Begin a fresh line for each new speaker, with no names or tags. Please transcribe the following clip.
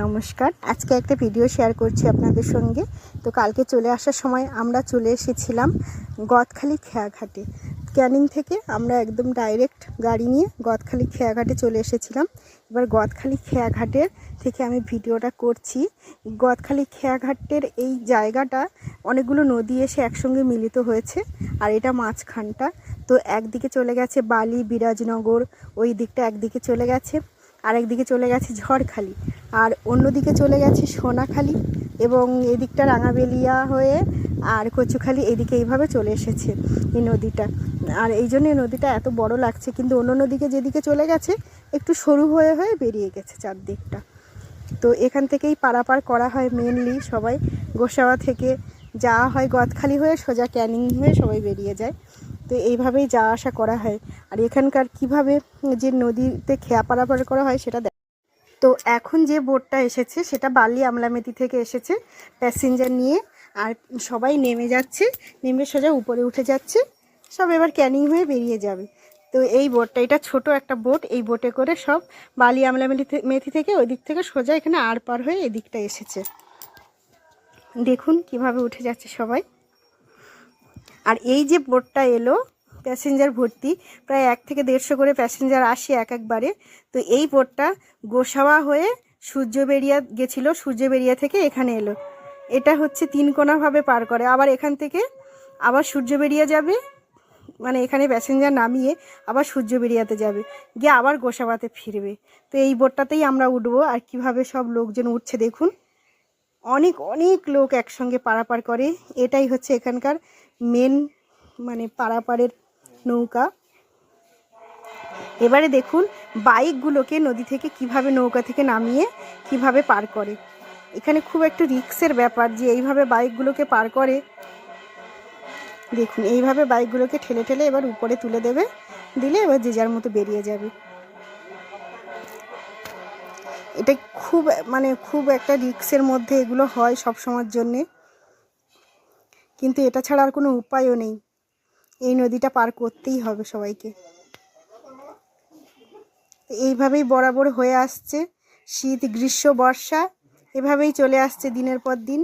নমস্কার। আজকে একটা ভিডিও শেয়ার করছি আপনাদের সঙ্গে। তো কালকে চলে আসার সময় আমরা চলে এসেছিলাম গদখালি খেয়াঘাটে। ক্যানিং থেকে আমরা একদম ডাইরেক্ট গাড়ি নিয়ে গদখালি খেয়াঘাটে চলে এসেছিলাম। এবার গদখালি খেয়াঘাটের থেকে আমি ভিডিওটা করছি। গদখালি খেয়াঘাটের এই জায়গাটা অনেকগুলো নদী এসে একসঙ্গে মিলিত হয়েছে, আর এটা মাঝখানটা। তো একদিকে চলে গেছে বালি, বিরাজনগর, ওই দিকটা একদিকে চলে গেছে, আর একদিকে চলে গেছে ঝড়খালি, আর অন্যদিকে চলে গেছে সোনাখালি, এবং এদিকটা রাঙাবেলিয়া হয়ে আর কচুখালি এদিকে এইভাবে চলে এসেছে এই নদীটা। আর এই জন্য এই নদীটা এত বড় লাগছে, কিন্তু অন্য নদীকে যেদিকে চলে গেছে একটু সরু হয়ে হয়ে বেরিয়ে গেছে চারদিকটা। তো এখান থেকেই পারাপার করা হয় মেনলি, সবাই গোসাবা থেকে যাওয়া হয় গদখালি হয়ে সোজা ক্যানিং হয়ে সবাই বেরিয়ে যায়। তো এইভাবেই যাওয়া আসা করা হয়। আর এখানকার কিভাবে যে নদীতে খেয়া পারাপার করা হয় সেটা তো এখন যে বোটটা এসেছে সেটা বালি আমলামেতি থেকে এসেছে প্যাসেঞ্জার নিয়ে, আর সবাই নেমে যাচ্ছে, নেমে সোজা উপরে উঠে যাচ্ছে, সব এবার ক্যানিং হয়ে বেরিয়ে যাবে। তো এই বোটটা, এটা ছোট একটা বোট, এই বোটে করে সব বালি মেথি থেকে ওই দিক থেকে সোজা এখানে আর পার হয়ে এদিকটা এসেছে। দেখুন কিভাবে উঠে যাচ্ছে সবাই। আর এই যে বোটটা এলো প্যাসেঞ্জার ভর্তি, প্রায় 1 থেকে 150 করে প্যাসেঞ্জার আসে একবারে। তো এই বোটটা গোসাবা হয়ে সূর্যবেড়িয়া গেছিলো, সূর্যবেড়িয়া থেকে এখানে এলো। এটা হচ্ছে 3 কোণাভাবে পার করে, আবার এখান থেকে আবার সূর্যবেড়িয়া যাবে, মানে এখানে প্যাসেঞ্জার নামিয়ে আবার সূর্যবেড়িয়াতে যাবে, গিয়ে আবার গোসাবাতে ফিরবে। তো এই বোটটাতেই আমরা উঠবো। আর কিভাবে সব লোকজন উঠছে দেখুন, অনেক অনেক লোক একসঙ্গে পারাপার করে। এটাই হচ্ছে এখানকার মেন মানে পারাপারের নৌকা। এবারে দেখুন বাইকগুলোকে নদী থেকে কিভাবে নৌকা থেকে নামিয়ে কিভাবে পার করে। এখানে খুব একটু রিস্কের ব্যাপার যে এইভাবে বাইকগুলোকে পার করে। দেখুন এইভাবে বাইকগুলোকে ঠেলে ঠেলে এবার উপরে তুলে দেবে, দিলে এবার যে যার মতো বেরিয়ে যাবে। এটা খুব একটা রিস্কের মধ্যে এগুলো হয় সব সময়ের জন্যে, কিন্তু এটা ছাড়া আর কোনো উপায়ও নেই। এই নদীটা পার করতেই হবে সবাইকে। এইভাবেই বরাবর হয়ে আসছে, শীত, গ্রীষ্ম, বর্ষা এভাবেই চলে আসছে দিনের পর দিন।